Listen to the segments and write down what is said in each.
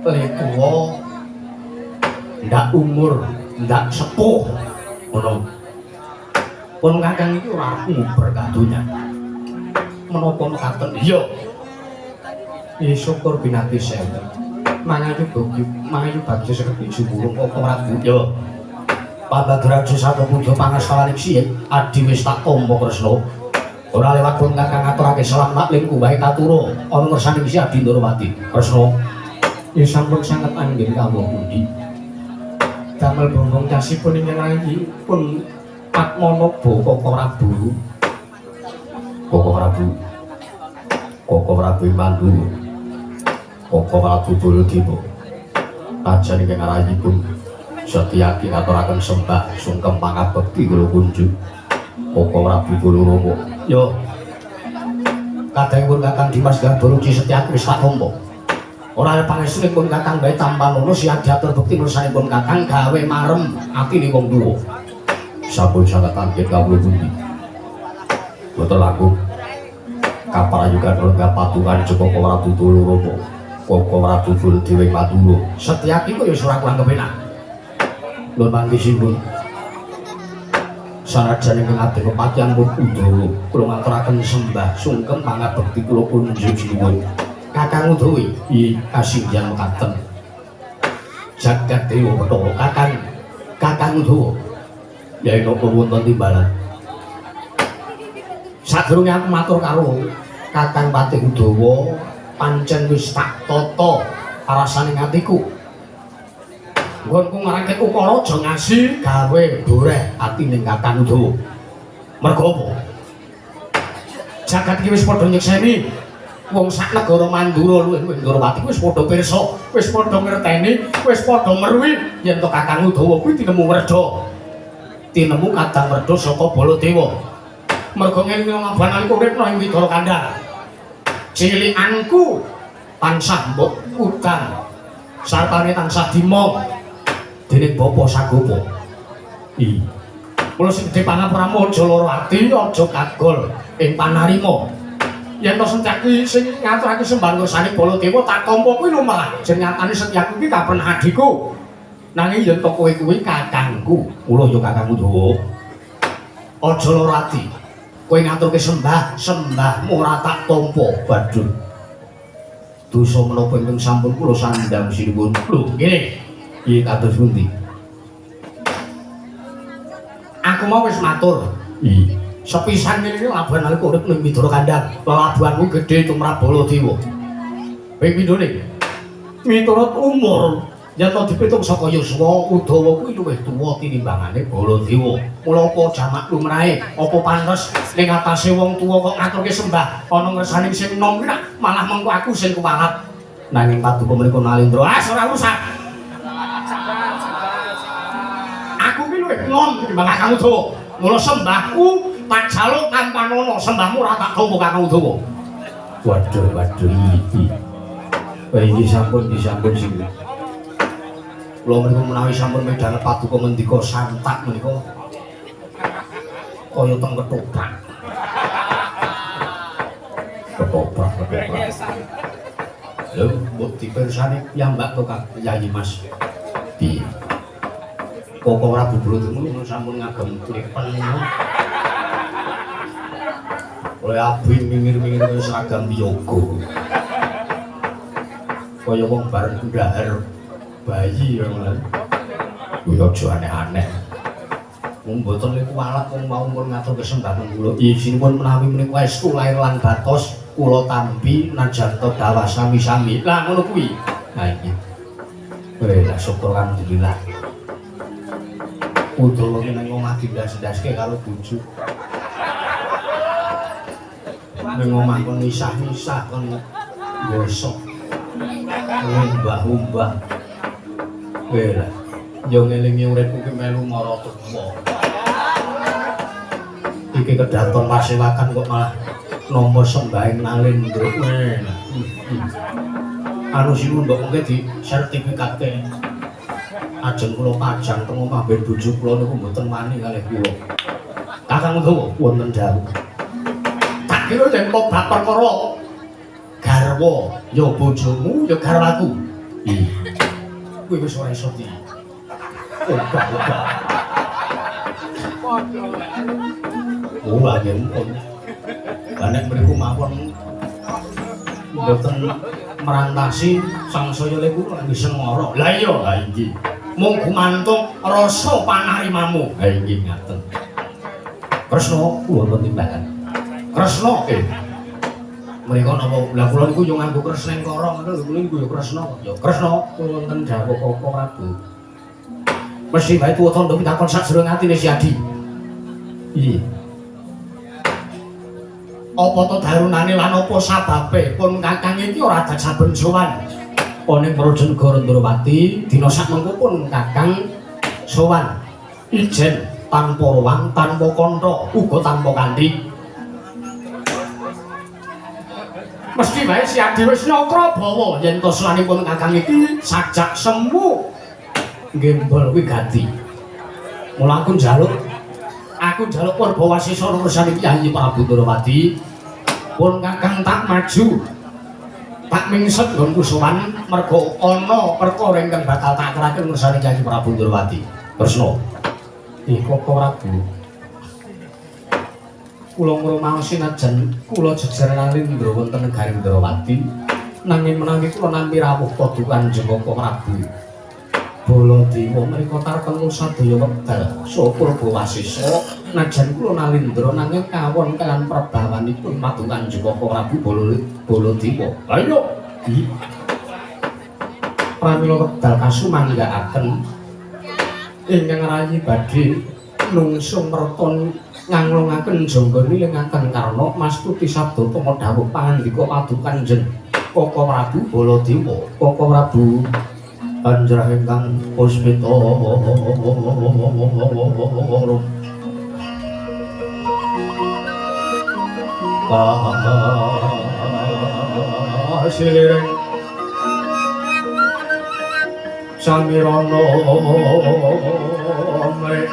le tuwa ndak umur ndak sepuh ngono pun kakang iki ora arep nguber kadonya menapa mekaten iya syukur binati sewu mangayu bagi sekedhik suburung kok ora yo Padadraju satu pujo pangastawaning siye adi wis tak tampa Kresna ora lewat pun kakang ngaturake salam maklim kuwahe katuro ana ngersani si Adi Ndorowati Kresna ya sampun sanget anggen kawula pundi damel bombong casipun ing nanging pun Patmono Koko Prabu Koko Prabu Mandu Koko Prabu Baladewa aja ing ngarahipun Setyaki ngaturaken sembah sungkem pangabekti kula kunjuk Koko Prabu Balaromo yo kadangipun Kakang Dimas Gandharuci Setyaki wis tak tampa ora ana pangestuning Kakang bae tanpa nono siap diatur bekti nursanipun Kakang gawe marem atine wong tuwa sampun sangat anggen kawula pundi boten laku kaprayugan olga patungan Joko Prabu Balaromo Koko Prabu Baladewa Madura Setyaki kok ya ora kurang kepenak lho mangke simbun sanajan ing ati kepatihan Udawa kula ngaturaken sembah sungkem pangabekti kula kunjuk sinuwun Kakang Udawa iki kasinggihan mekaten jagat dewa Bathara Kakang Udawa ya napa wonten timbalan sadurunge aku matur karo Kakang Patih Udawa pancen wis tak tata arasaning atiku nggonku ngrangkit ukara aja ngasi gawe boreh atine Kakang Udawa mergo apa jagat iki wis padha nyekseni wong sak negara Mandura luwih Ndorowati wis padha pirsa wis padha ngerteni wis padha meruhi yen to Kakang Udawa kuwi tinemu werda tinemu kadang werda saka Baladewa mergo ngene ngaban nalika uripna ing Widara Kandhang cilikanku tansah mbok utang sartane tansah dimong dening Bapa Sagopa kula sing gedhe pangapramu aja lara ati aja kagol ing panarima yen to Setyaki sing ngaturake sembah ngersani Baladewa tak tampa kuwi lho malah jenengane Setyaki kuwi kapan adhiku nanging yen to kowe kuwi kakangku kula ya Kakang Udawa aja lara ati kowe ngaturke sembahmu ora tak tampa badhe dosa menapa ingkang sampun kula sandhang sinuwun lho nggih iki kados pundi aku mau wis matur sepisan ngene iki labuhan nalika urip ning Widara Kandhang labuhanku gedhe tumrap Baladewa ping pindhone miturut umur yen to dipitung saka yuswa Udawa kuwi luwih tuwa tinimbangane Baladewa mula apa jamak lumrahe apa pantes ning atase wong tuwa kok ngaturke sembah ana ngersani sing enom kuwi malah mengko aku sing kuwalat nanging paduka menika Nalendra ora usah aku ki luwih enom tinimbang Kakang Udawa mula sembahku tak jaluk tanpa nono sembahmu ora tak tampa Kakang Udawa waduh iki sampun sing kula menika menawi sampun medal paduka ngendika santak menika kaya teng ketoprak lho mbok dipirsani piyambak to Kang Yayi Mas piye Koko Prabu Baladewa sampun ngagem klipen oleh abi mingir-mingir kaya seragam yoga kaya wong bareng ndahar bayi ya malah kuwi aja aneh-aneh mung mboten niku alat wong mau pun ngatur kesempatan kula isinipun menawi menika estu lair lan batos kula tampi najanto dawa sami-sami lah ngono kuwi ha iki lah syukur alhamdulillah Udawa ki nang omah dindas-ndaske karo bojo nang omah kon misah-misah kon gosok umbah-umbah lah yo ngelingi uripku ki melu mara tuwa iki kedaton pasewakan kok malah nampa sembahing Nalendra anu sing ndok mengke di sertifikatke ajeng kula pajang teng omah ben bojo kula niku mboten wani kalih kula Kakang Udawa wonten dawuh tak kira yen kok bab perkara garwa ya bojomu ya garwaku Kuwi wis ora iso di. Oh, lagi pun. Nek mriku mawon mboten merantasi sangsaya leku lan sengara. Lah iya, ha iki. Mung gumantung rasa panarimamu. Ha iki ngaten. Kresna kula timbangan. Kresna mereka napa lah kula niku yo nganggo Kresnengkara ngono lho kula niku yo Kresna yo Kresna wonten dawuh Koko Prabu mesti bae tuwa tandha pitakon sajroning atine Si Adi iya apa to darunane lan apa sababe pun kakang iki ora dadi saben sowan ning Prajanegara Ndrawati dina sak mengko pun kakang sowan ijen tanpa ruang tanpa kantha uga tanpa kanthi mesti bae Si Adi wis nyokro bawa yen to slanipun kakang iki sajak semu nggembol wigati. Mula aku njaluk Purbawasisa nursani Kyai Prabu Ndrawati pun kakang tak maju tak mingset nggonku sowan mergo ana perkara ingkang bakal tak aturaken nursani Kyai Prabu Ndrawati. Kresna. Koko Prabu. Kula ngrumaosi najan kula jejer Nalindra wonten negari Ndrawati nanging menawi kula nampi rawuh padukan Koko Prabu Baladewa mrika tartemu sadaya wekdal saha Purbawasisa najan kula Nalindra nanging kawon kaliyan prabawanipun padukan Koko Prabu Baladewa. Lah iya. Pramila wekdal kasumanggaaken ingkang rayi badhe nungsung merton nganglungaken jangga nilingaken karna mastuti sabda tama dawuh pangandika padukan Koko Prabu Baladewa. Koko Prabu panjenengan ingkang puspita silireng samirana mrek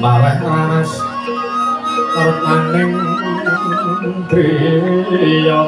Malih raras retaning priya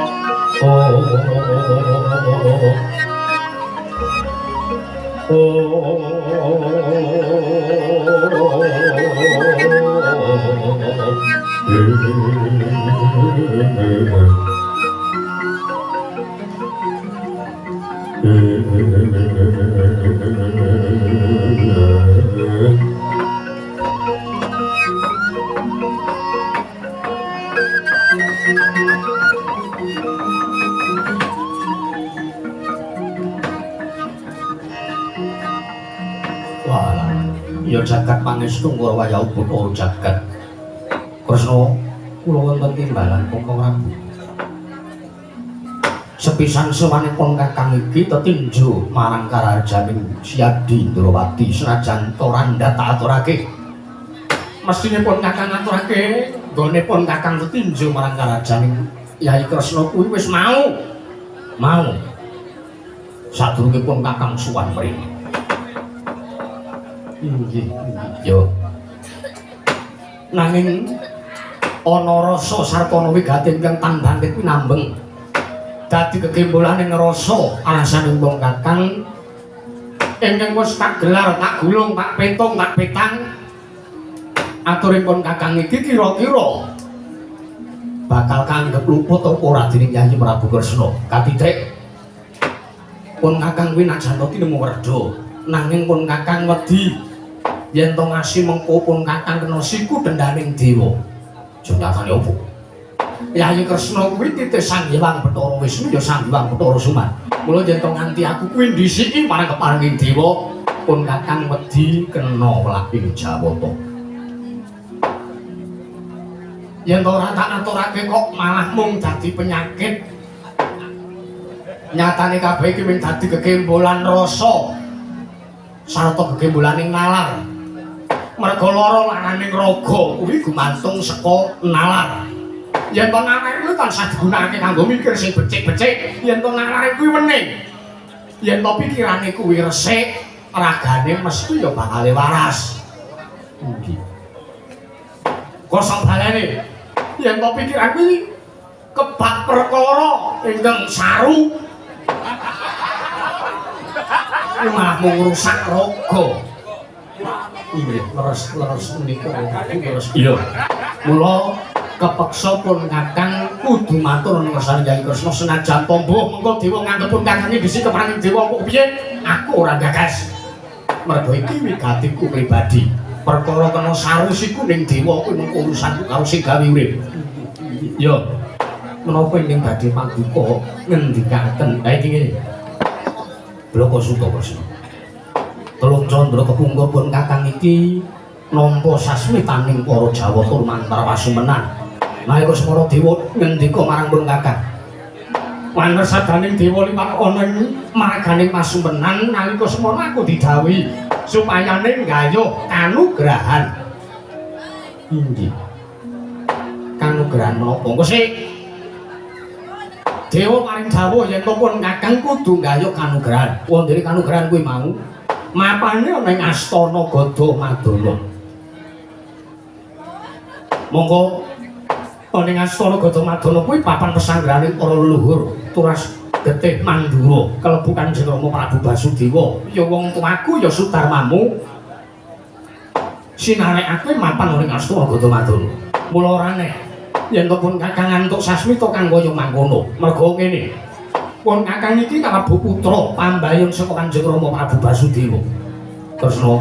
ya jagat pangestu Ngrawaya Buta jagat Kresna kula wonten timbalan Koko Prabu sepisan sawanipun kakang iki tetinju marang karajaning Si Adi Ndrawati senajan ora ndak aturake mestinipun kakang aturake nggonipun kakang tetinju marang karajaning Kyai Kresna kuwi wis mau sadurungipun kakang suwan mrene inggih yo nanging ana rasa sartana wigati ingkang tandhane kuwi nambeng dadi kegembolaning rasa alasanipun kakang ingkang wis tak gelar tak gulung tak petung tak petang aturipun kakang iki kira-kira bakal kanggep luput apa ora dening Kyai Prabu Kresna katitik pun kakang kuwi najan tinemu werda nanging pun kakang wedi yen to ngasi mengko pun kakang kena siku dendaning dewa. Jembatan opo? Yayi Kresna kuwi titih Sang Hyang Bathara Wisnu ya Sang Hyang Bathara Suman. Mula yen to nganti aku kuwi ndhisiki marang keparenging dewa pun kakang wedi kena welaping Jawata. Yen to ora tak aturake kok malah mung dadi penyakit. Nyatane kabeh iki mung dadi kegembholan rasa sarta kegembolaning nalar. Merga lara laraning raga kuwi gumantung saka nalar. Yen to nalar iku tansah digunakake kanggo mikir sing becik-becik, yen to nalar kuwi wening. Yen to pikirane kuwi resik, ragane mesti ya bakal waras. Nggih. Kosong balene. Yen to pikiran kuwi kebak perkara ingkang saru. Malah mung rusak raga. Iya, leres menika leres. Iya. Mula kepeksa pun kakang kudu matur ning ngersane Hyang Kresna senajan tombo mengko dewa nganggepun kakange dhisik keparenging dewa kok piye? Aku ora gagas. Mergo iki wigatiku pribadi. Perkara kena saru siku ning dewa kuwi mengko urusanku karo sing gawe urip. Iya. Menapa ing badhe paduka ngendikaken? Ha iki ngene. Bloko Suta Kresna. Telung candra kepungkur pun kakang iki nampa sasmitaning para Jawata lumantar pasumenan. Nalika Semara Dewa ngendika marang pun kakang. Wangersadaning dewa liwat ana ing marganing pasumenan nalika semana aku didhawuhi supayane nggayuh kanugrahan. Inggih. Kanugrahan menapa? Engko sik dewa paring dawuh yen to pun kakang kudu nggayuh kanugrahan. Wondene kanugrahan kuwi mau mapane ana ing Astana Gadamadana. Monggo ana ing Astana Gadamadana kuwi papan pesanggraning para leluhur turas getih Mandura kalebu Kanjeng Rama Prabu Basudewa. Ya wong tuaku ya Sudarmamu sinarekake mapan ana ing Astana Gadamadana. Mula ora aneh yen to pun kakang antuk sasmita kang kaya mangkono. Merga ngene. Pun kakang iki kalebu putra pambayun saka Kanjeng Rama Prabu Basudewa. Kresna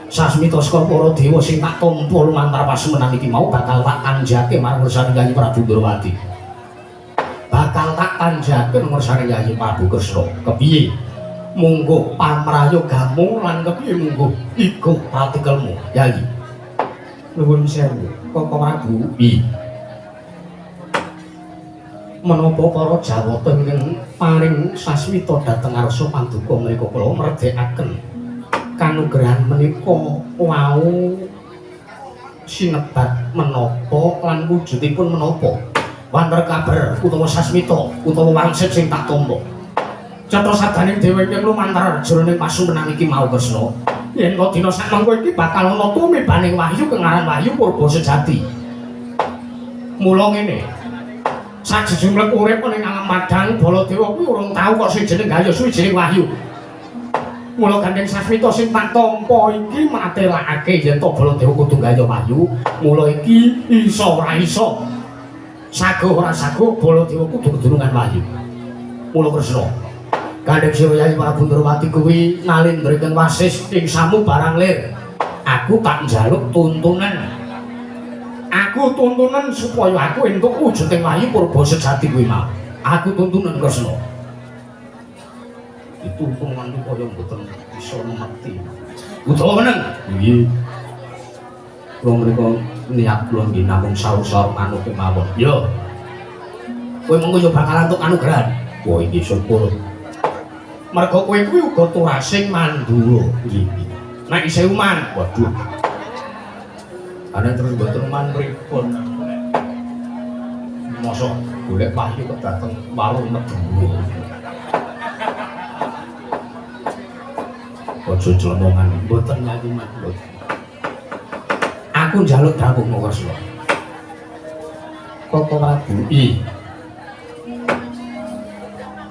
sasmita saka para dewa sing tak tampa lumantar pasumenan iki mau bakal tak tanjake marang ngersane Yayi Prabu Ndrawati. Bakal tak tanjake ngersane Yayi Prabu Kresna. Kepiye? Monggo pamrayogamu lan kepiye monggo iku pratikelmu, Yayi. Nuwun sewu, Koko Prabu. Menapa para Jawata ingkang paring sasmita dhateng arsa paduka menika kula mredekaken kanugrahan menika wau sinebat menapa lan wujudipun menapa wonten kabar utawa sasmita utawa wangsit sing tak tampa cetha sadaning dewa ingkang lumantar jroning pasumenan iki mau Kresna yen to dina sak mangko iki bakal ana tumibaning wahyu kang aran Wahyu Purba Sejati. Mula ngene sajejumlah urip ning alam madang Baladewa kuwi urung tau kok sing jeneng gayuh suwijining wahyu. Mula gandeng sasmita sing tak tampa iki matelakake yen to Baladewa kudu gayuh wahyu. Mula iki iso ora iso. Saguh ora saguh Baladewa kudu kedurungan wahyu. Mula Kresna gandeng sira Yayi Prabu Ndrawati kuwi nalindreken wasis ing samu barang lir. Aku tak njaluk tuntunan. Aku tuntunan supaya aku entuk wujuding Wahyu Purba Sejati kuwi mau. Aku tuntunan Kresna. Itu tuntunan kaya mboten bisa ngerti. Utawa meneng. Nggih. Kula menika niat kula nggih namung saur-saur manut kemawon. Yo. Kowe mengko yo bakal entuk anugrahan. Wah iki syukur. Merga kowe kuwi uga turasing Mandura. Nggih. Nek isih uman, waduh. Ana terus mboten man pripun. Mosok golek wahyu kok dateng warung Medura. Aja jlomongan mboten nyanyi mboten. Aku njaluk dawuh Kresna. Koko Prabu.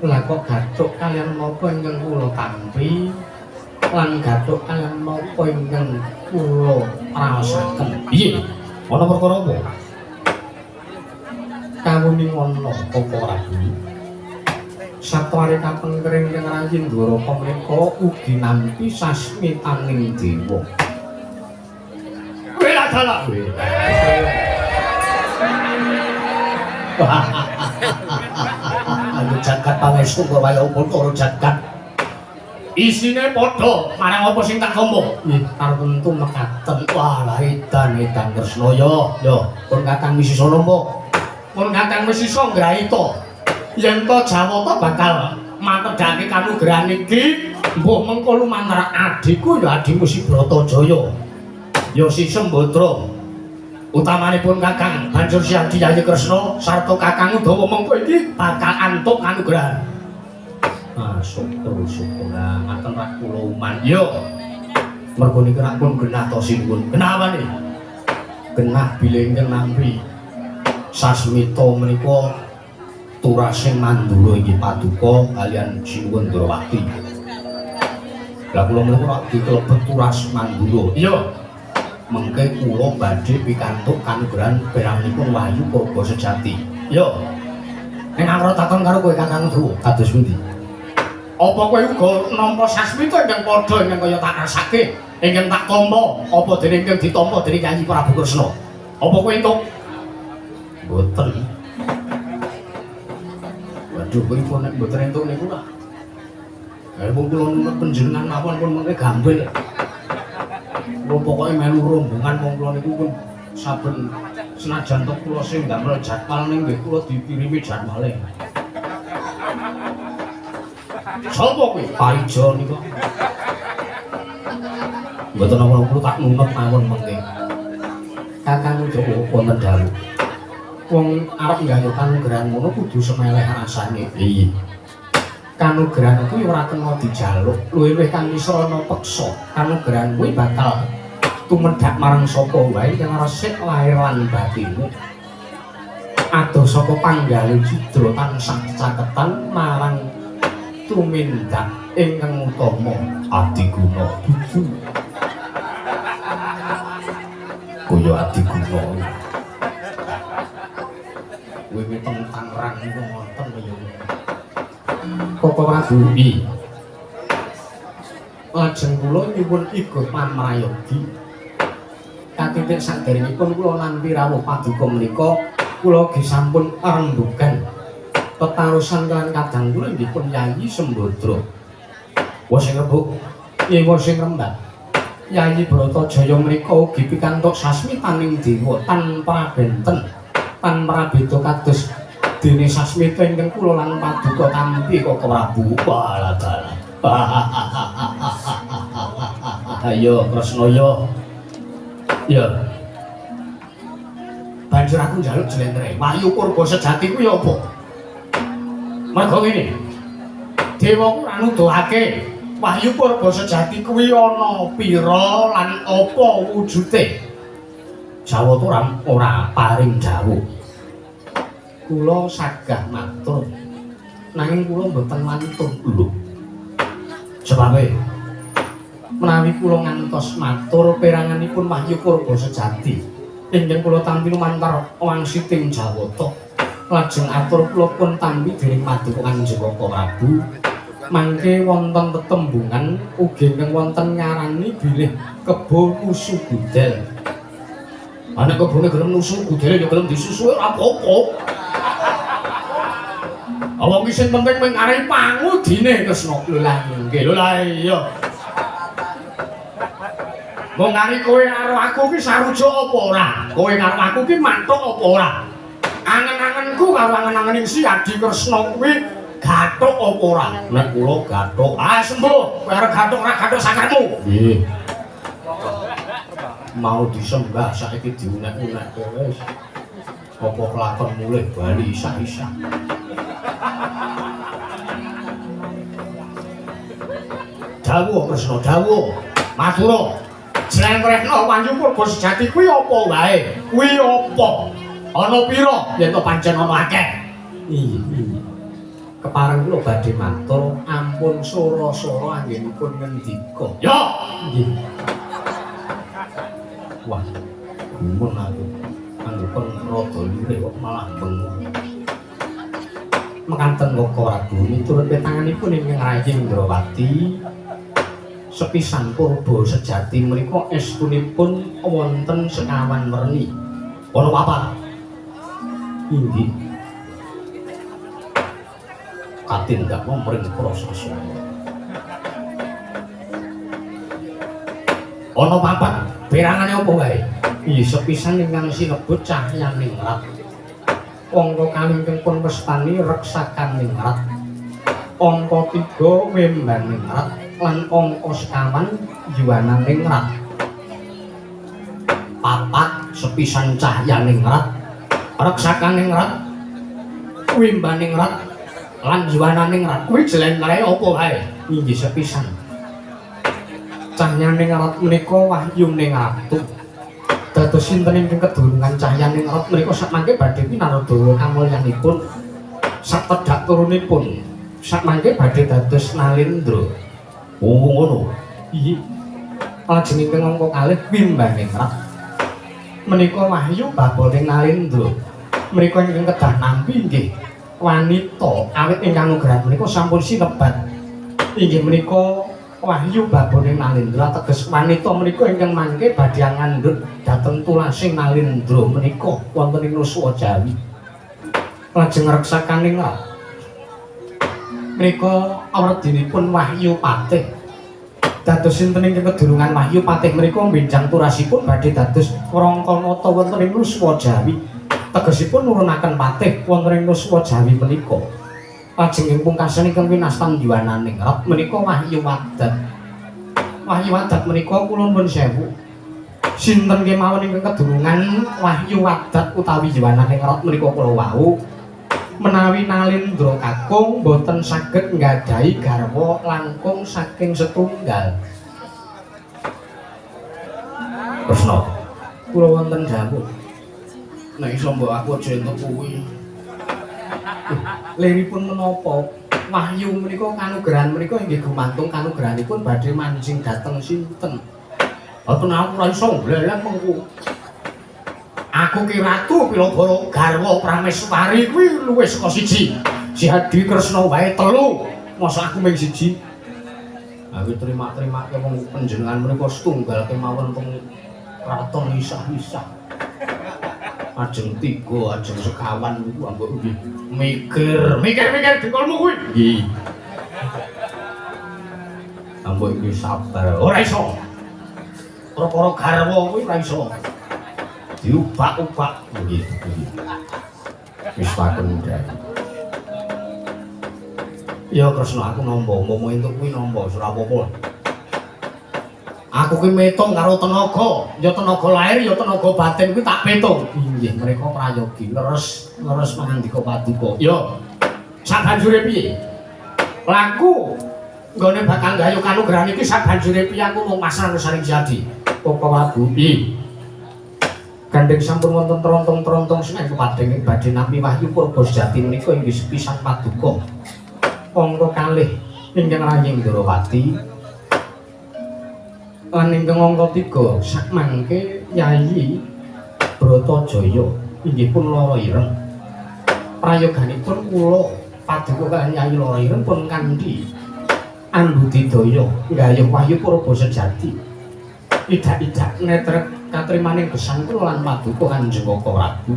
Lah kok gathuk kaliyan napa ingkang kula tampi lan gathuk kaliyan napa ingkang kula rasaken. Piye? Ana perkara apa? Kawuning ana apa Prabu? Satwari kapengkering ing Rayindra menika ugi nampi sasmitaning dewa. dalah. Ayo jagat pangestu kok kaya opo karo jagat. Isine padha marang apa sing tak kompo. Nggih, tartentu mekaten. Wah, edan Kresna ya. Pun Kakang Wisisa nampa. Pun Kakang Wisisa nggraita. Yen to Jawata bakal matedhake kanugrahan iki, mbuh mengko lumantar adhiku ya adimu si Bratajaya. Ya si Sembadra. Utamanipun Kakang banjur si Adi Yayi Kresna sarta Kakang Udawa mengko iki bakal antuk kanugrahan. Syukur ngaten rak kula uman. Yo. Mergo niki rak pun genah to sinuwun. Kenapa nih? Genah bilih ingkang nampi sasmita menika turasing Mandura inggih paduka kalian sinuwun Ndrawati. Lah kula menika rak diklebet turas Mandura. Iya. Mengke kula badhe pikantuk kanugrahan peranipun Wahyu Purba Sejati. Yo. Nek ora takon karo kowe Kakang Dawa, kados pundi? Apa kowe uga nampa sasmita ingkang padha ingkang kaya tak rasake, ingkang tak tampa, apa dene ingkang ditampa dening Yayi Prabu Kresna? Apa kowe entuk? Mboten. Waduh, kowe nek mboten entuk niku lah. Lah wong kula nuwun panjenengan mawon pun mengke gambel. Kula pokoke melu rombongan wong kula niku pun saben senajan tok kula sing ndamel jadwal ning nggih kula dikirimi jadwale. Sapa kuwi? Parijo niku. Mboten napa-napa tak nunut mawon mengke. Kakang Udawa wonten dalu. Wong arep nggayuh kanugrahan ngono kudu semeleh rasane. Iya. Kanugrahan kuwi ora kena dijaluk, luwih kang misrana peksa. Kanugrahan kuwi bakal tumedhak marang sapa wae kang resik lahir lan batine. Adoh saka panggalih cidra tansah caketan marang tumindak ingkang utama Adiguna Dudu. Kaya Adiguna. Kuwi tentang rang niku ngoten kaya. Koko Prabu iki. Lajeng kula nyuwun ikut pamrayogi. Katitik saderengipun kula nampi rawuh paduka menika kula gi sampun rembugan tetarusan kelan kadang kula dipun Yayi Sembadra. Wa sing rebuk, nyewa sing rembak. Yayi Bratajaya menika ugi pikantuk sasmitaning dewa tanpa benten, tanpa beda kados dene sasmita ingkang kula lan paduka tampi Koko Prabu. Waladala. Ayo Kresna yo. Ya. Banjur aku njaluk jlentre. Wahyu Purba Sejati kuwi apa? Mergo ngene. Dewa ku ora nuduhake Wahyu Purba Sejati kuwi ana pira lan apa wujude. Jawata ora paring dawuh. Kula sagah matur nanging kula mboten wantun lho. Sebabe menawi kula ngantos matur peranganipun Wahyu Purba Sejati ingkang kula tampi lumantar wangsiting Jawata lajeng atur kula pun tampi dening paduka Kanjeng Koko Prabu mangke wonten tetembungan ugi ingkang wonten ngarani bilih kebo nusu gudel. Ana kebone gelem nusu gudel ya gelem disusuhi ora apa-apa. Awang iki sing penting mung arep pangudine Kresna. Lho lah nggih lho lah iya. Wong ari kowe karo aku ki sarujuk apa ora? Kowe karo aku ki mantuk apa ora? Angen-angenku karo angen-angening si Adi Kresna kuwi gathuk apa ora? Nek kula gathuk, sembuh. Kowe arep gathuk ora gathuk sakarmu. Nggih. Mau disembah saiki diunek-unek wis. Apa kelakon mulih bali isak-isak. Dawuh Kresna dawuh. Matura. Jlentrehna Wahyu Purba Sejati kuwi apa wae? Kuwi apa? Ana pira yen to pancen ana akeh? Iya. Kepareng kula badhe matur ampun sora-sora anggenipun ngendika. Ya. Nggih. Wah. Gumun aku. Anggenipun rada lire kok malah bengong. Mekaten Koko Prabu miturut petanganipun ingkang Rayi Ndrawati sepisan purba sejati menika estunipun wonten sekawan werni ana papat inggih katindak mring proses ana papat perangane apa wae iya sepisan ingkang sinebut cahyaning rat angka kalih pun westani reksakan ningrat angka 3 wembaning rat lan angka sekawan yuwananing rat papat sepisan cahyaning rat reksakaning rat wembaning rat lan yuwananing rat kuwi jlentre apa wae inggih sepisan cahyaning rat menika wahyuning ratu dados sinten ingkang kedurungan cahyaning rat menika sakmangke badhe pinaradawa kamulyanipun sapedak turunipun sakmangke badhe dados Nalendra. Oh ngono. Iya. Lajengipun angka kalih wimbaning rat menika wahyu baboning Nalendra. Menika ingkang kedah nampi nggih wanita awit ingkang nugraha menika sampun sinebat. Inggih menika wahyu baboning Nalendra teges wanita menika ingkang mangke badhe ngandhut dhateng tulasing Nalendra menika wonten ing Nuswa Jawi. Lajeng reksakaning menika awredinipun Wahyu Patih. Dados sinten ingkang kedurungan Wahyu Patih menika mbenjang turasipun badhe dados Wrangkanata wonten ing Nuswa Jawi. Tegesipun nurunaken patih wonten ing Nuswa Jawi menika. Lajeng ing pungkasan ingkang winastan yuwananing rat menika Wahyu Wadat. Wahyu Wadat menika kula nuwun sewu. Sinten kemawon ingkang kedurungan Wahyu Wadat utawi yuwananing rat menika kula wau menawi Nalendra kakung boten saged nggadahi garwa langkung saking setunggal. Kresna kula wonten dawuh nek iso mbok aku aja entuk kuwi. Liripun menapa wahyu menika kanugrahan menika inggih gumantung kanugrahanipun badhe manjing dhateng sinten. Boten aku ora iso mleleng mengku. Aku ki ratu Pilabara garwa Prameswari kuwi luwih saka siji. Jadi Kresna wae telu. Mosok aku mung siji. Aku terima-terima wong panjenengan menika setunggal kemawon teng kraton isah-isah. Ajeng 3, ajeng sekawan niku ambek nggih mikir dikolmu kuwi. Nggih. Ambek iki sabar. Ora iso. Perkara garwa kuwi ora iso. Diubak-ubak nggih. Wis pakendhan. Ya Kresna aku nampa, momo entuk kuwi nampa ora apa-apa. Aku ki metung karo tenaga, ya tenaga lahir ya tenaga batin kuwi tak petung. Inggih mereka prayogi leres mangandika paduka. Ya sabanjure piye? Laku nggone bakal gayu kanugrahan iki sabanjure piye aku mung pasrah saring jadi. Koko wabu piye? Gandeng sampun wonten trontong-trontong sing kepadheng badhe nampi wahyu purba sejati menika inggih sepisan paduka. Angka kalih ingkang raying Ndrawati lan ingkang angka 3 sakmangke Yayi Bratajaya inggih pun lara ireng. Prayoganipun kula paduka kaliyan Yayi lara ireng pun kanthi ambudidaya nggayuh wahyu purba sejati. Idak-idak netrek katrimaning gesang kula lan paduka Kanjeng Koko Prabu.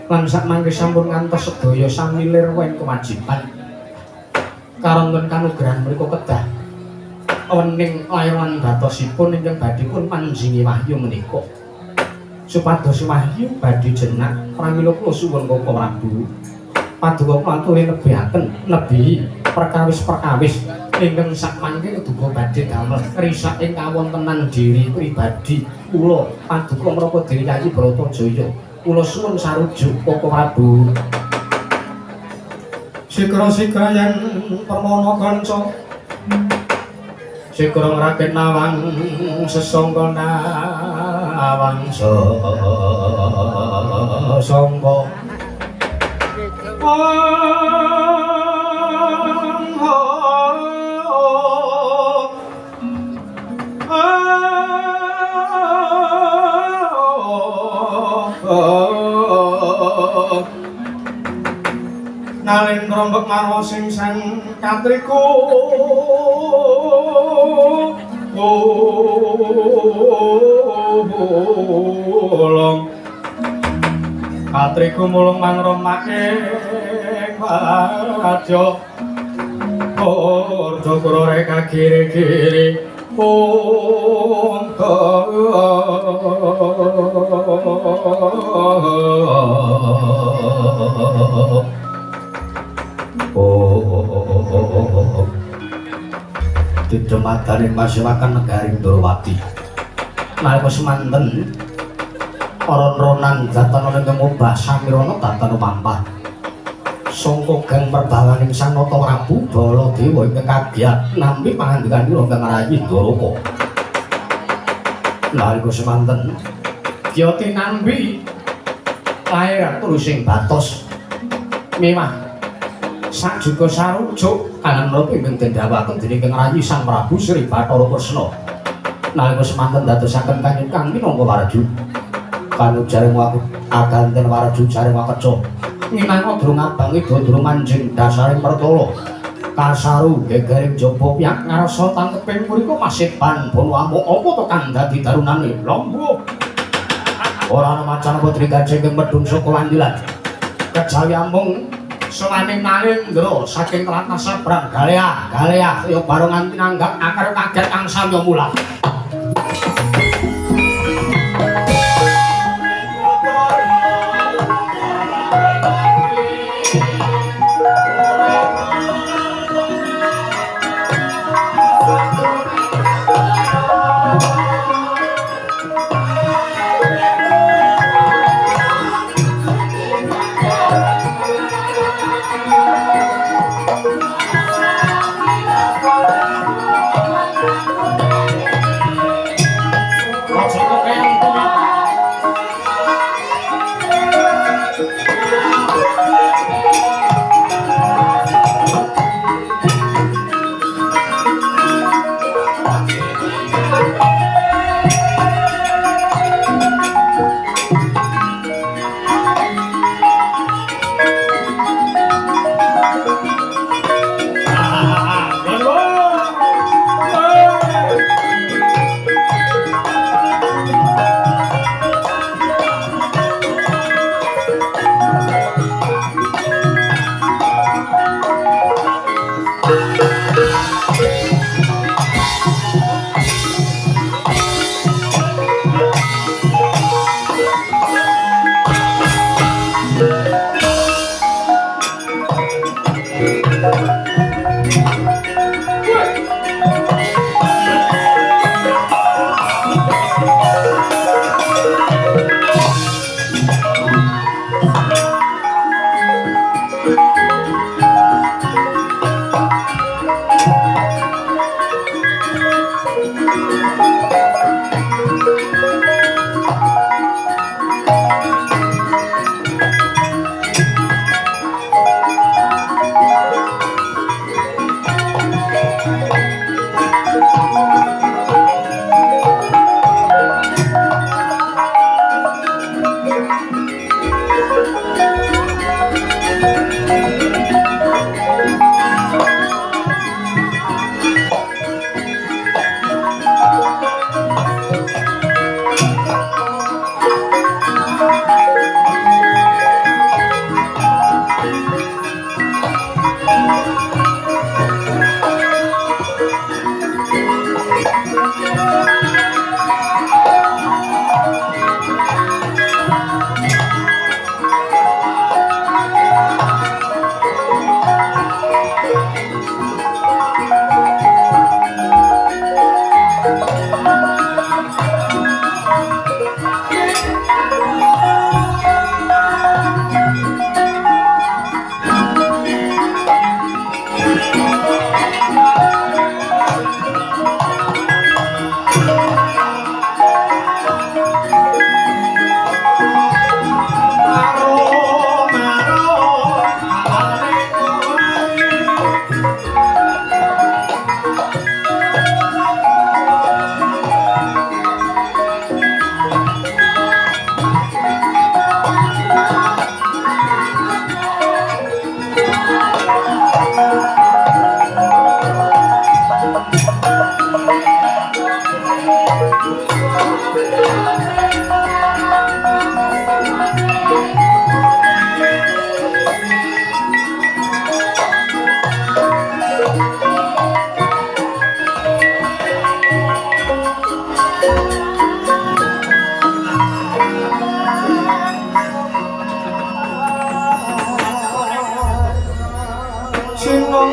Lan sakmangke sampun ngantos sedaya samilir wen kewajiban karonten kanugrahan menika kedah wening layanan batosipun ingkang badhe pun manjingi wahyu menika. Supados wahyu badhe jenak pramila kula suwun Koko Prabu. Paduka aturi nebihi perkawis-perkawis ingkang sakmangke duka badhe damel risak ing kawontenan diri pribadi kula paduka menapa diri Yayi Bratajaya. Kula suwun sarujuk Koko Prabu. Sikra-sikra yen permana kanca Sikra raket nawang sesangga nawang sangga Nalendra mbek marwa sing sang katriku mulung katriku mulung mangromake padya ordo kuroreka kiri-kiri Didematane Pasewakan Negaring Ndorowati nalika semanten ron-ronan datana ing ngobah samirana datana mampah sangka gang perbawaning Sang Nata Prabu Baladewa ingkang kagiat nampi pangandikanipun ingkang rayi Dwaraka nalika semanten Kyati nampi lair tulusing batos mewah sajuga sarujuk kalan menapa ingkang dendhawaken dening Kang Rayi Sang Prabu Sri Bathara Kresna nalika semanten dadosaken kanyukan minangka waraju kanujareng aku aganten waraju jareng wakeca nginango durung abangi durung manjing dasaring pertala kasaru gegaring jaba piyak ngarsa tangkeping mriku masih panbono amuk apa to kang dadi darunane lombo ora ana macan putri gajeng medhun saka wandilan kejawi amung Selaning Nalendra saking Ratna Sabrang Galea kaya barongan tinanggap akar kaget kang samya mulang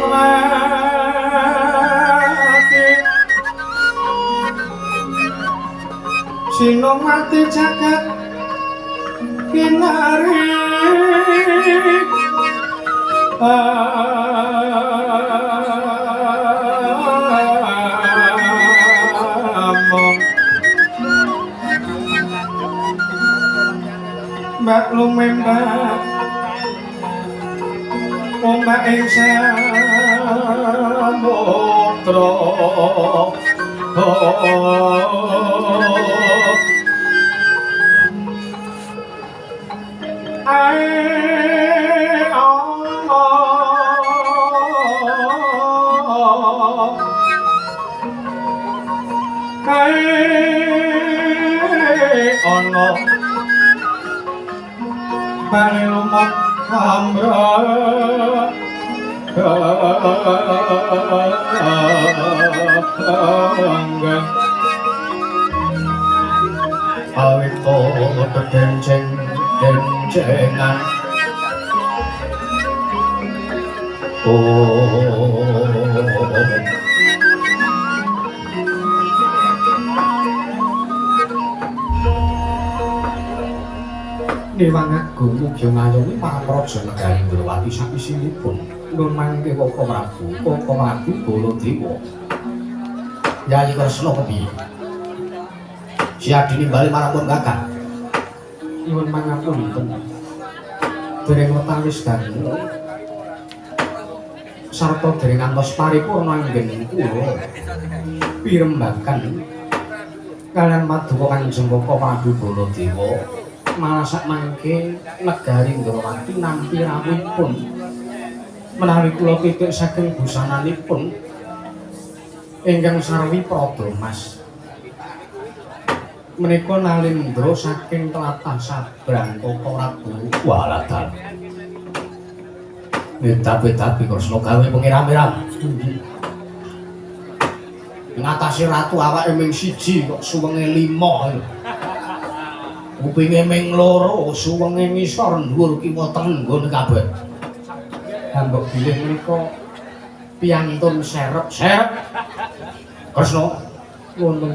mati Sinong mati jagat kinari among mbak lumembak ombak ing samudra ono bali lumut amra anggang awit kota dencengan Dewan Agung mugi ngayomi para praja negari Ndrawati sapisinipun nun mangke Koko Prabu Baladewa Yayi Kresna kepiye siadi nimbali marang Kakang nyuwun pangapunten dereng wetawis dangu sarta dereng ngantos paripurna anggen kula pirembagan kaliyan paduka Kanjeng Koko Prabu Baladewa malah sak mangke negari Ndrawati nampi rawuhipun menawi kula pitik saking busananipun ingkang sarwi Prada Mas menika nalindra saking tlatah Sabrang Koko Prabu Waladan tapi Kresna gawe pengiram-iram ngatasi ratu awake ming siji kok suwenge 5 kupinge ming 2 suwenge ngisor dhuwur kiwa tenggon kabeh ambek bilih menika piantun serep Kresna wonten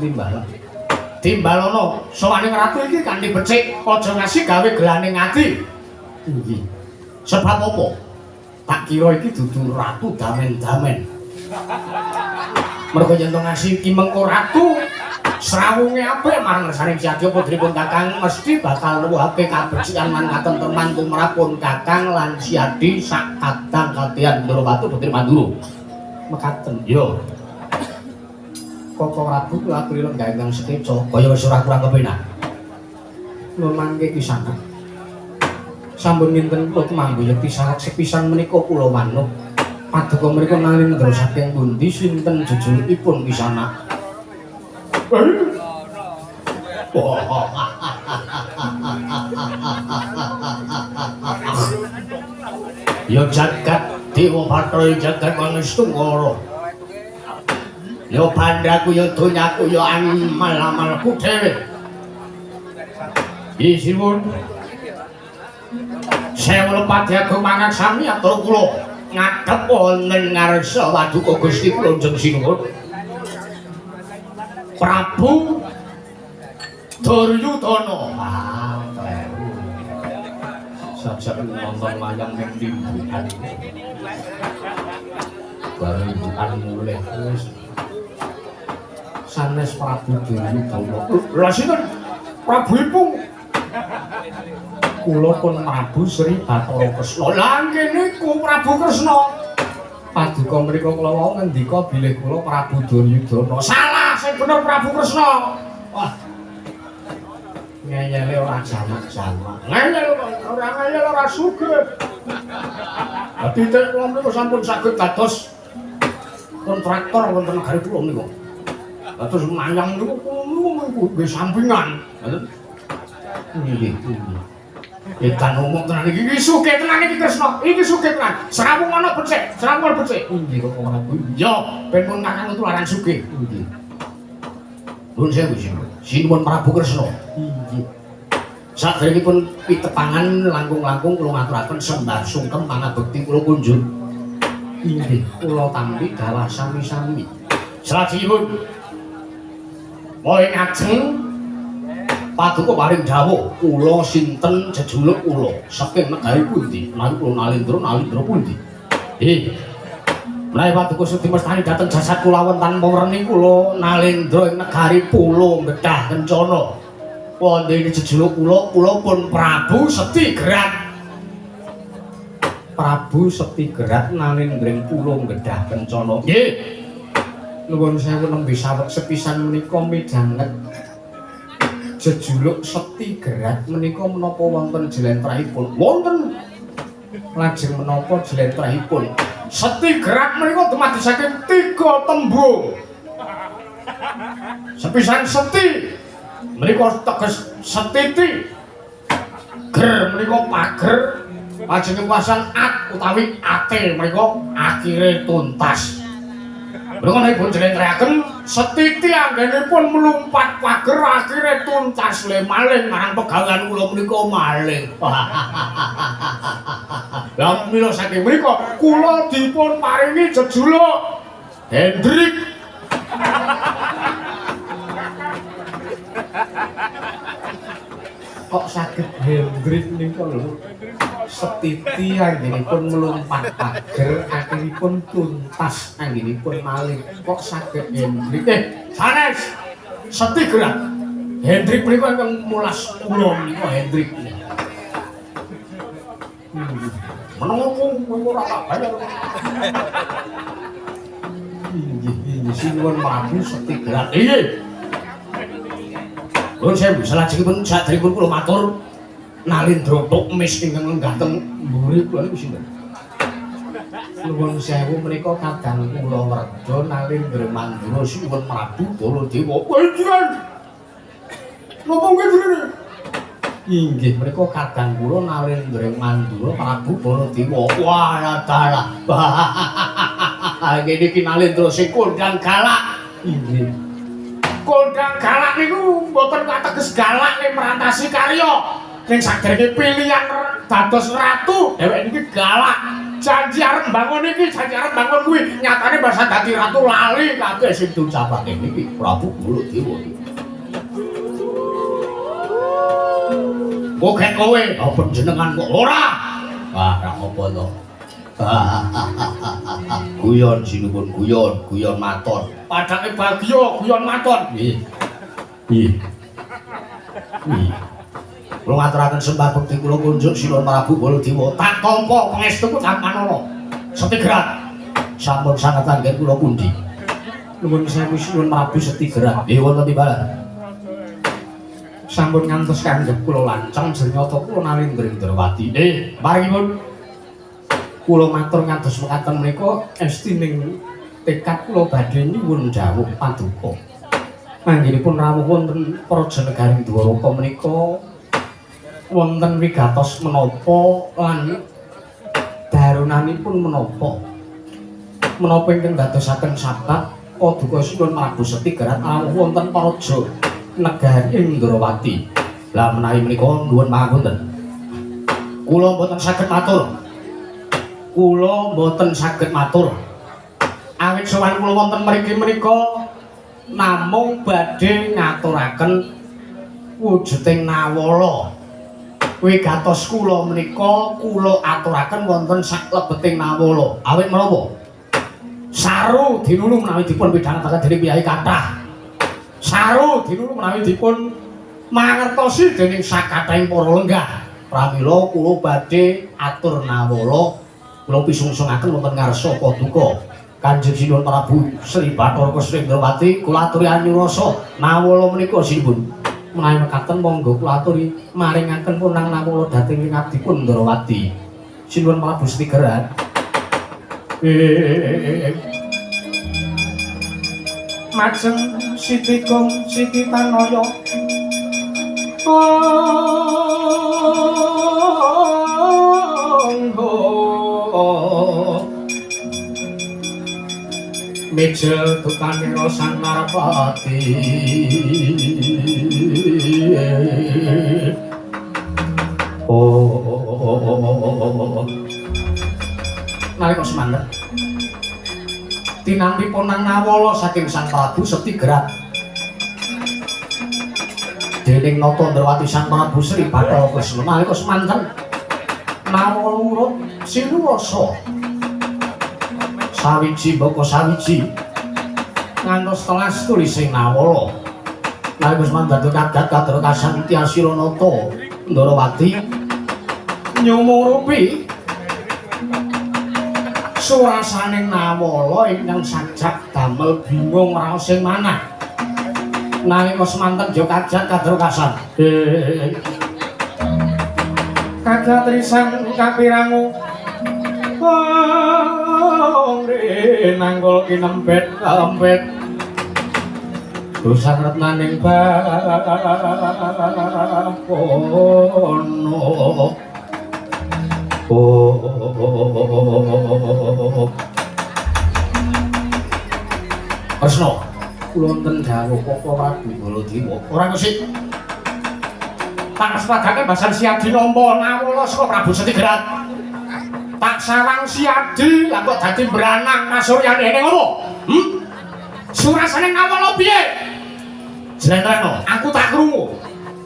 timbalana sawaning ratu iki kanthi becik aja ngasih gawe gelaning ati nggih sebab apa tak kira iki dudu ratu damen-damen mergo yen to ngasih ki mengko ratu srawunge apik marang ngersane Jadya putripun Kakang mesti bakal nuwuhake kabecikan lan katentreman tumrapun Kakang lan Siadi sak kadang katihan Ndrawati Putri Mandura. Mekaten yo. Koko Prabu kula aturi lenggah ingkang sekeca kaya wis ora kurang kepenak. Nuwun mangke pisanan. Sampun ninten kula kemambu yekti sarak sepisan menika kula manuk. Paduka mriku nalindra saking pundi sinten jejulukipun pisanak. Yo jagat Dewa Bathara jagat Manungsa yo bandaku yo donyaku yo amal-amalku dhewe isimun sewu pati agung mangan sami atur kula ngadhep wonten ngarsa Paduka Gusti kula njeng sinuwun Prabu Duryudana. Sajak nonton wayang ning timbukan. Baru imbukan mulih wis. Sanes Prabu Duryudana. Lha sinten? Prabu Ipung. Kula pun Prabu Sri Bathara Kresna. Lah kene ku Prabu Kresna. Paduka mriku kula wau ngendika bilih kula Prabu Duryudana. Salah, sing bener Prabu Kresna. Wah. Ngeyele ora jamak-jamak. Ngeyel ora sugih. Dadi tek kula mriku sampun saged dados kontraktor wonten negari kula niku. Dados manyang niku nggih sampingan. Nggih. Edan ngomong tenan iki sugih tenan iki Kresna. Iki sugih tenan. Srawung ana becik, srawung becik. Nggih kok ora kuwi. Yo, ben pun kakang tularan sugih. Nggih. Nuwun sewu sinuwun Prabu Kresna. Nggih. Saderengipun pitepangan langkung-langkung kula ngaturaken sembah sungkem pangabekti kula kunjung. Inggih kula tampi dawah sami-sami. Salajengipun mulai ngajeng Paduka paring dawuh kula sinten jejuluk kula saking negari pundi lan kula nalindra pundi. Menawi Paduka Sudi mestani dhateng jasad kula wonten werni kula nalindra ing negari Pulo Gedhah Kencana. Wonten jejuluk kula pun Prabu Setigrat. Prabu Setigrat nalindring Pulo Gedhah Kencana. Nggih. Nuwun sewu nembe saweg sepisan menika midhanget jejuluk Setigrat menika menapa wonten jlentrahipun? Wonten. Lajeng menapa jlentrahipun? Setigrat menika dumadi saking 3 tembung. Sepisan seti menika teges setiti. Ger menika pager. Lajeng kuasan at utawi ate menika akhire tuntas. Menawi pun jlentrekaken setiti anggenipun mlumpat pager akhire tuntas le maling marang pegawean kula menika maling. Lah mila saking mriku kula dipun paringi jejuluk Hendrik. Kok saged Hendrik nika lho. Setiti anggenipun mlumpat pager akhiripun tuntas anggenipun maling. Kok saged Hendrik sanes Setigrat Hendrik menika ingkang mulas kula menika Hendrik menapa ora tak bayar inggih sinuwun Prabu Setigrat nggih. Nuwun sewu salajengipun sadèrèngipun kula matur Nalindra Tukmis ingkang lenggah teng mburi kula niku sinten? Nuwun sewu menika kadang kula werja Nalindra Mandura sinuwun Prabu Baladewa. Panjenengan napa nggih jenenge? Inggih menika kadang kula Nalindra Mandura Prabu Baladewa. Wah ya dalah. Nggih niki Nalindra sing kondang galak. Inggih. Kondang galak niku mboten kateges galak ning merantasi karya. Ning sadèrèngé pilihan dados ratu, dheweke niki galak. Janji arep mbangun iki, janji arep mbangun kuwi, nyatane basa dadi ratu lali kabeh sing diucapake niki Prabu Baladewa. Kok kowe apa jenengan kok ora? Wah, ra apa to. Guyon sinuwun guyon maton. Padake bagya guyon maton. Nggih. Nggih. Nggih. Kula ngaturaken sembah bekti kula kunjuk sinuwun Prabu Baladewa. Tak tampa pangestu kang manana. Setigrat. Sampun sanget anggen kula pundi. Nuwun sewu sinuwun Prabu Setigrat. Nggih wonten timbalan. Sampun ngantos kandhep kula lanceng jernata kula Nalindra Indrawati. Maringipun kula matur ngantos mekaten menika estining tekad kula badhe nyuwun dawuh Paduka. Anggenipun rawuh wonten Praja Negaring Dwaraka menika wonten wigatos menapa lan darunanipun menapa. Menapa ingkang dadosaken sabab Paduka sinuwun Prabu Setigrat rawuh wonten Praja Negaring Indrawati. Lah menawi menika nuwun pangapunten. Kula mboten saged matur. Kula mboten saged matur. Awit sowan kula wonten mriki menika namung badhe ngaturaken wujuding nawala. Wigatos kula menika kula aturaken wonten saklebeting nawala. Awit menapa? Saru dinulu menawi dipun pidhangetaken dening piyai kathah. Saru dinulu menawi dipun mangertosi dening sakathahing para lenggah. Pramila kula badhe atur nawala kula pisungsungaken wonten ngarsa Paduka Kanjeng Sinuwun Prabu Sri Bathara Kusra Indrawati. Kula aturi anyurasa nawala menika sinipun. Menawi mekaten monggo kula aturi maringaken punang nawala dhateng ngabdipun Indrawati. Sinuwun Prabu Setigrat. Majeng Siti Gong Siti Tanaya. Meja tukane Sang Narpati. Nalika Semanten. Tinamipun nang Nawala saking Sang Prabu Setigrat. Dening Nata Ndrawati Sang Prabu Sri Bathara Kresna nalika semanten Nawala urut sinuwasa. Sawiji baka sawiji ngantos telas tulising Nawala. Nalika semanten kagat kadra kasanti asira Nata Ndrawati nyumurupi surasaning Nawala ingkang sajak damel bingung raos sing manah. Nalika semanten jo kagat kadra kasan. Kagat risang kapirangu nanggul kinempet kalempet dosang retnaning bakono. Kresna, kula wonten dawuh Koko Prabu Baladewa. Ora kesik. Tak sepadake basan Siadi nampa Nawala saka Prabu Setigrat. Tak sawang Siadi lah kok dadi mbranang masuryane ning ngono. Surasane Nawala piye? Jlentrena, aku tak krungu.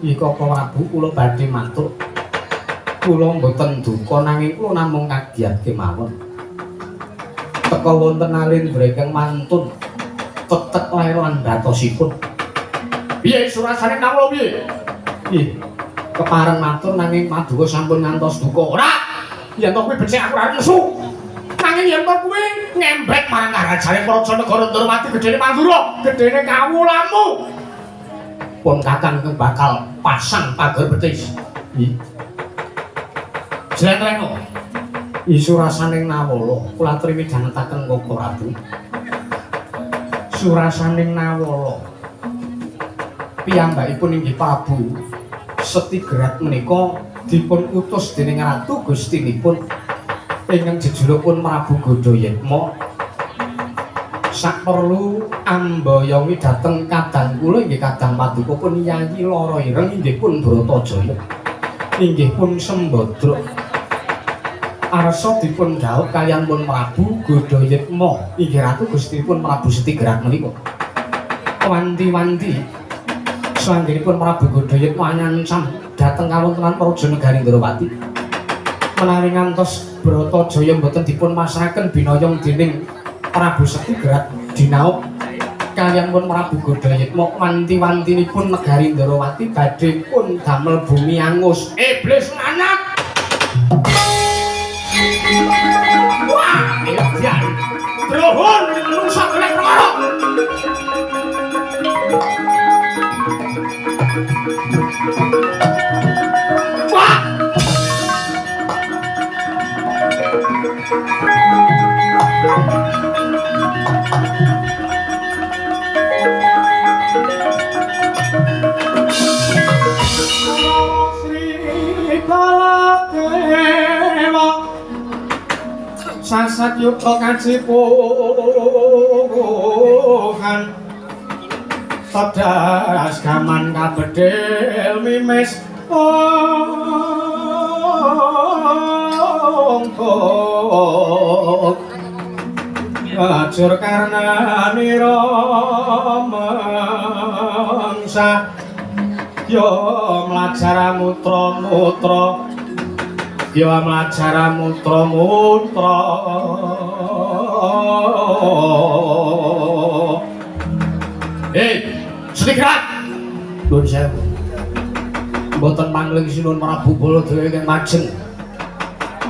Iki Koko Prabu kula badhe matur. Kula mboten duka nanging kula namung kagiat kemawon. Teka wonten alin brekeng mantun tetek lair lan batosipun. Piye surasane Nawala piye? Piye? Kepareng matur nanging Paduka sampun ngantos duka. Ora. Yen to kuwi becik aku arep nesu. Nanging yen to kuwi ngembek marang karajane Praja Negara Ndrawati gedene Mandura, gedene kawulamu. Pun Kakang bakal pasang pager betis. Jlentrena. Isurasaning Nawala kula aturi midhangetaken Koko Prabu. Surasaning Nawala piyambakipun inggih Prabu Setigrat menika dipun utus dening Ratu Gustinipun ingkang jejulukipun Prabu Gadayatma. Saperlu ambayongi dhateng kadang kula inggih kadang Paduka pun Yayi Lara Ireng inggih pun Bratajaya. Inggih pun Sembadra. Arsa dipun dhawuh kaliyan pun Prabu Gadayatma inggih Ratu Gustinipun Prabu Setigrat menika. Wanti-wanti sanggenipun Prabu Gadayatma nyansam dhateng kawontenan Praja Negari Ndrawati. Menawi ngantos Bratajaya mboten dipun masrahaken binayong dening Prabu Setigrat dinauk kaliyan pun Prabu Gadayatma wanti-wantinipun Negari Ndrawati badhe pun damel bumi angus. Iblis anak. Wah, edan. Drohon nusa kelek perkara. Wah! Sri Baladewa Sasat yuta kacipuhan Tedas gaman kabedil mimis ongkok Ajur karena nira mangsa yo mlajara mutra-mutra yo mlajara mutra-mutra Setigrat nuwun sewu mboten mangling sinuwun Prabu Baladewa ingkang majeng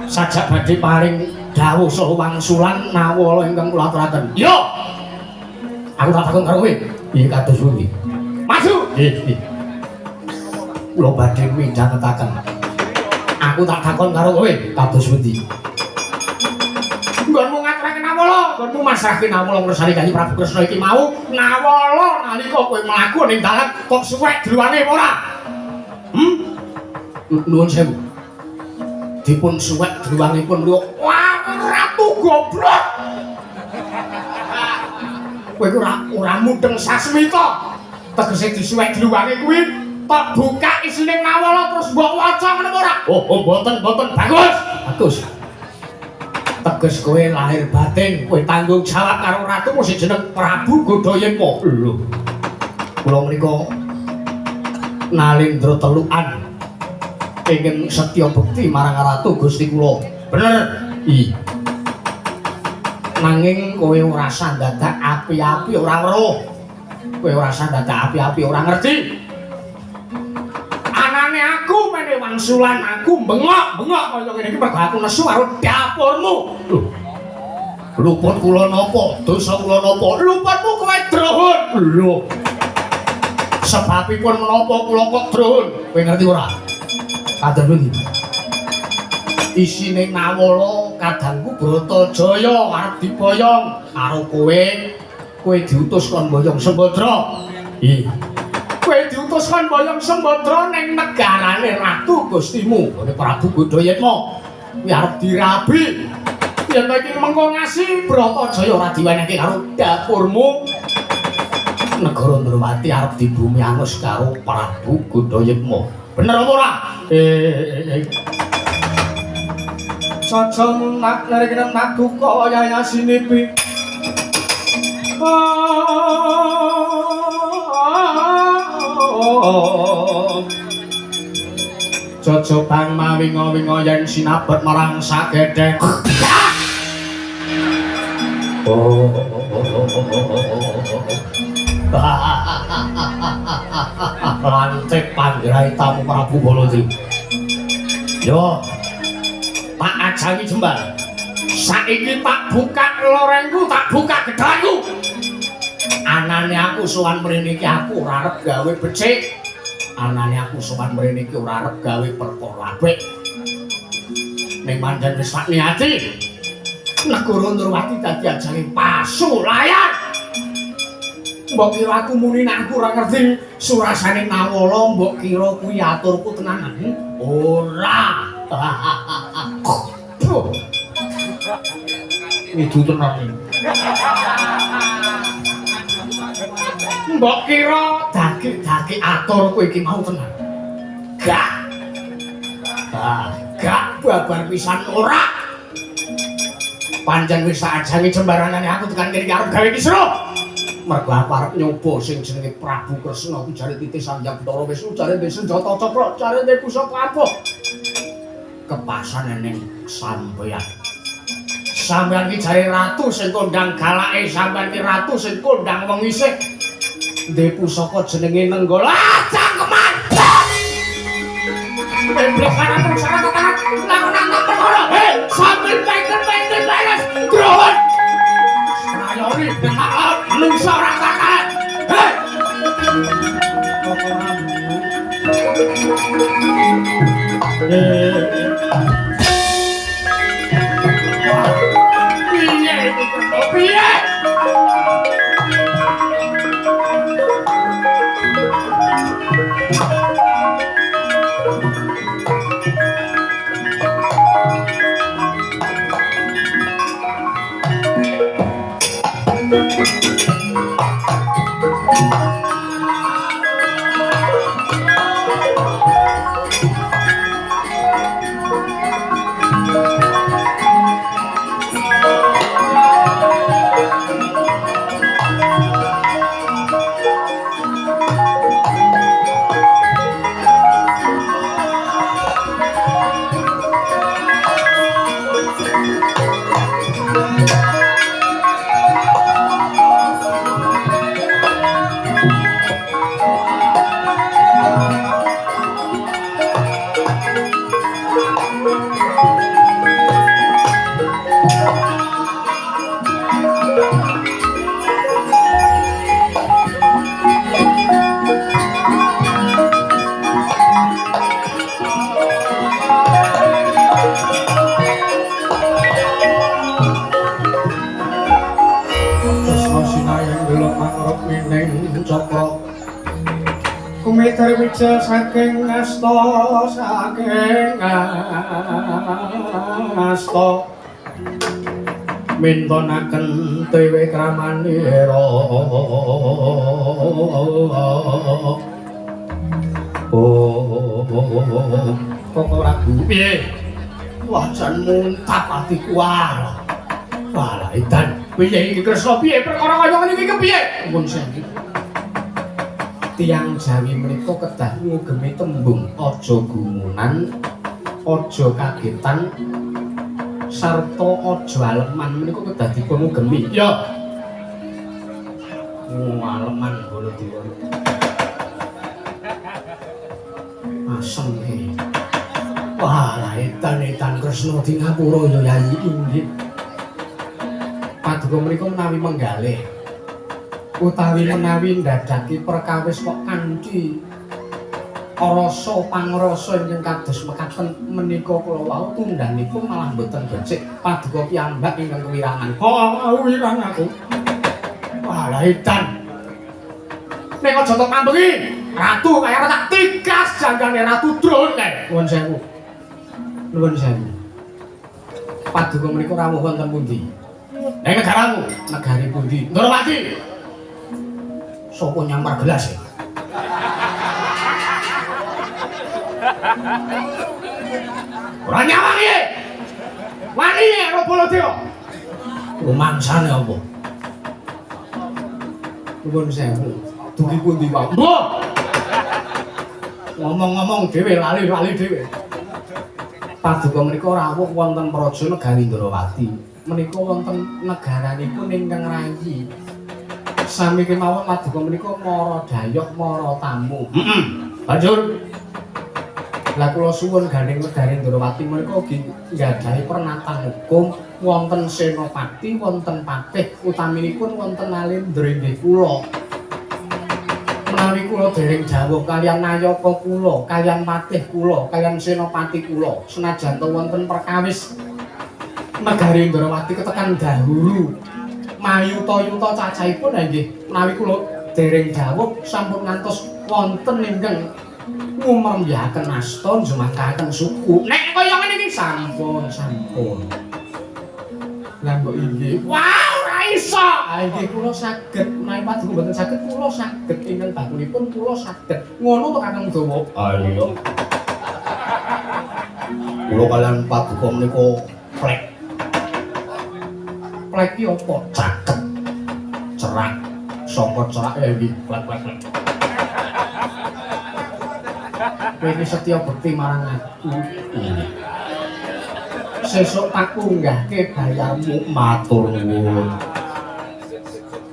sajak badhe paring dawuh saha wangsulan Nawala ingkang kula aturaken. Iya. Aku tak takon karo kowe. Piye kados pundi? Maju. Nggih. Kula badhe midhangetaken. Aku tak takon karo kowe kados pundi? Nggonmu ngaturake Nawala, nggonmu masrahke Nawala ngresani Kanjeng Prabu Kresna iki mau. Nawala nalika kowe mlaku ning dalan kok suwek druwane ora? Nuwun sewu. Dipun suwek druwangipun lho. Wah, ratu goblok. Kowe ora mudeng sasmita. Tegese disuwek druwange kuwi tok buka isine Nawala terus mbok waca ngene ora? Oh, mboten, bagus. Bagus. teges kowe lahir batin kowe tanggung jawab karo ratumu sing jeneng Prabu Godayekma. Lho. Kula menika Nalindra telukan ingin setya bekti marang ratu Gusti kula. Bener. Nanging kowe ora usah dadak api-api ora weruh. Kowe ora usah dadak api-api ora ngerti. Anane aku mene wangsulan aku bengok-bengok kaya ngene iki mergo aku nesu karo dapurmu. Lho. Luput kula napa? Dosa kula napa? Luputmu kowe drohon. Lho. Sebabipun menapa kula kok drohon? Kowe ngerti ora? Kadang iki. Isine Nawala kadangku Bratajaya arep diboyong karo kowe. Kowe diutus kon boyong Sembadra. Kowe diutus kon boyong Sembadra ning negarane ratu Gustimu, ngene Prabu Godayekma. Kuwi arep dirabi. Yen iki mengko ngasi Bratajaya ora diwenehke karo dapurmu. Negara Ndrawati arep dibumi angus karo Prabu Godayekma. Bener apa ora? Cocok nak ngerikina nak duka yaya sinipi. Cocok bang mawingo-wingo yen sinabet marang sagedhek. Lantik panggirai tamu Prabu Baladewa. Yo tak ajangi jembal. Saiki tak buka lorengku, tak buka gedangku. Anane aku sowan mrene iki aku ora arep gawe becik. Anane aku sowan mrene iki ora arep gawe perkara apik. Ning mandan wis tak niati. Negara Ndrawati dadi ajange pasulayan. Mbok kira aku muni nek aku ora ngerti surasane Nawala, mbok kira kuwi aturku tenanan. Ora. Itu tenan. Mbok kira daki atur kowe iki mau tenan. Gak. Gak babar pisan ora. Pancen wis ajange jembaranane aku tekan kene arep gawe kisruh. Mergo arep nyoba sing jenenge Prabu Kresna ku jare titih Sanjang Bathara Wisnu jare ndek senjata cakra jare ndek pusaka apa. Kepasan ning sampeyan. Sampeyan ki jare ratu sing kondang galake, sampeyan ki ratu sing kondang wong isih. Ndek pusaka jenenge Nenggala. Cangkeman. Bebrekan aku sangat tahan. Lakonan tak perkara. Hei, sampeyan pengen balas. Drohon. Sayori maaf, lungsa ora kakan. Hei. Piye? Kumitarwija saking asta mintonaken dewe kramanira kok ora piye wajan muntap atiku walah. Walah edan, piye iki Kresna piye perkara kaya ngene iki kepiye? Mun sami. Tiang Jawi menika kedah ngugemi tembung aja gumunan, aja kagetan sarta aja aleman menika kedah dipun ngugemi. Ya. Aleman bolo dewa. Asem iki. Wah, edan Kresna di ngapura ya Yayi inggih. Paduka menika menawi menggalih utawi menawi ndadaki perkawis kok kanthi rasa pangrasa ingkang kados mekaten menika kula wau tundhanipun malah boten becik paduka piyambak ingkang kewirangan. Oh, wirang aku. Wah, edan. Nek aja tok kambengi, ratu kaya tak tikas janggane ratu drone. Nuwun sewu. Nuwun sewu. Paduka menika rawuh wonten pundi? Ning negaramu, negari pundi? Ndorowati. Sopo nyampar gelas ya? Ora nyawang iki. Wani nek Baladewa. Rumangsane apa? Nuwun sewu. Dugi pundi wae? Mbah. Ngomong-ngomong dhewe lali-lali dhewe. Paduka menika rawuh wonten praja negari Ndorowati. Menika wonten negaranipun ingkang rayi. Sami kemawon paduka menika mara dayok mara tamu. Heeh. Banjur lah kula suwun gandeng negari Ndorowati menika ugi nggadahi pernatan hukum wonten senopati, wonten patih, utaminipun wonten Nalendra inggih kula. Menawi kula dereng dawuh kaliyan nayaka kula, kaliyan patih kula, kaliyan senopati kula, senajan wonten perkawis negari Ndorowati ketekan dahulu mayuta-yuta cacahipun nggih menawi kula dereng dawuh sampun ngantos wonten ingkang ngumrembyahaken asta njemakaken suku. Nek kaya ngene iki sampun. Lah mbok inggih. Wow, ora iso. Inggih kula saged menawi paduka mboten saged kula saged ingkang bakunipun kula saged. Ngono to Kakang Dawa. Ayo. Kula kalian paduka menika plek. Plek iki apa? Caket. Cerak. Saka cerak iki plek-plek. Kowe iki setya bekti marang aku. Sesuk tak kunggahke bayarmu matur nuwun.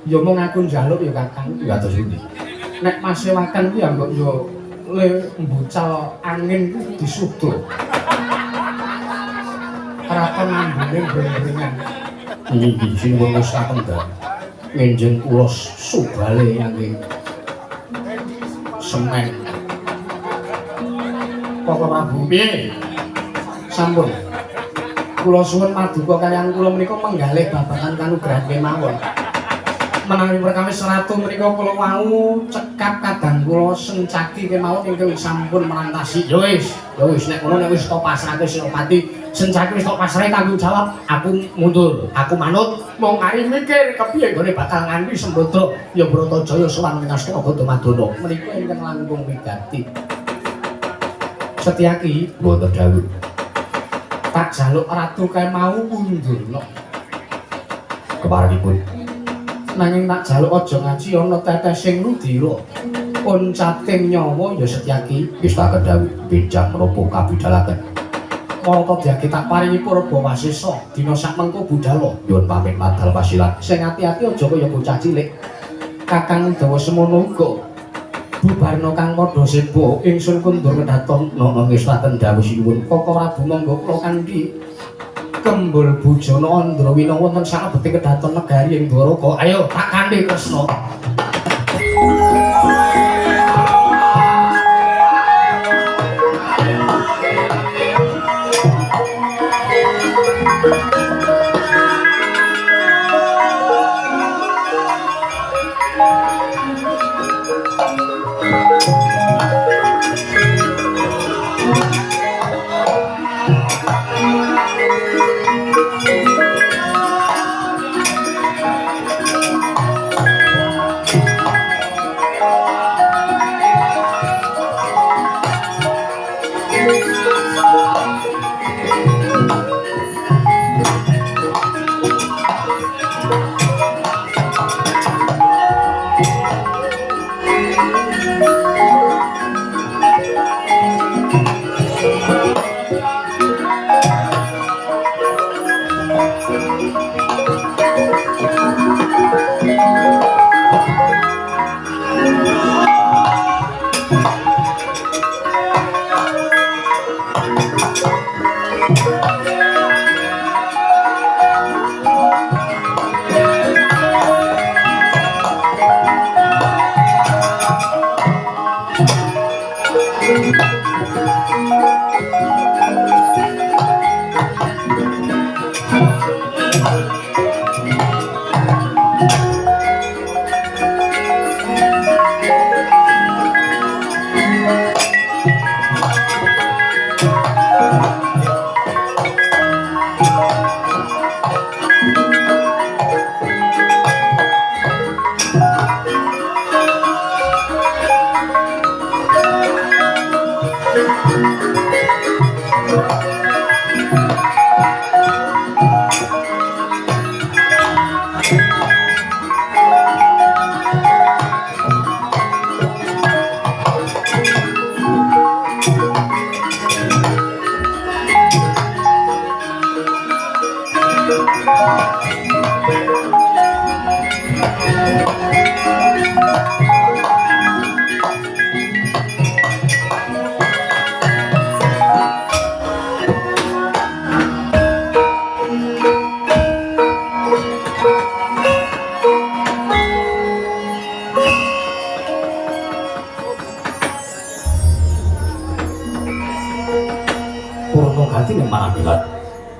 Ya mung aku njaluk ya Kakang, ya terus iki. Nek masewaken kuwi ambek yo le mbucal angin disudo. Keraton ambune brengan. Iki sing wong wis kapendhang. Ngenjing kula subale ngangge semen. Koko Prabu piye? Sampun. Kula suwun paduka kaliyan kula menika menggalih babagan kanugrahan kemawon. Menawi perkawis ratu menika kula wau cekap kadang kula sencaki kemawon ingkang sampun merantasi. Ya wis nek ngono nek wis tok pasrahke Senopati, sencaki wis tok pasrahe tanggung jawab, aku mundur, aku manut. Mong ari mikir kepiye gone bakal nganti Sembadra ya Bratajaya sowan menyang Astana Madana. Menika ingkang langkung wigati. Setyaki mboten dawuh. Tak jaluk ratu kae mau mundurna. Keparengipun. Nanging tak jaluk aja ngaji ana tetes sing nudira. Oncating nyawa ya Setyaki wis tak dawuh benjang menapa kabidalaken. Mongko diake tak paringi Purba Wasesa dina sak mengko budhal nyuwun pamit madhal pasilan. Sing ati-ati aja kaya bocah cilik. Kakang Dawa semono uga. Bubarna kang padha sebo ingsun kundur kedaton nangis-waten dawuh sinuwun Koko Prabu monggo kula kanthi kembul bujana Andrawina wonten sabeting kedaton negari ing Dwaraka. Ayo tak kanthi Kresna. Purno ganti ning Maranggilan.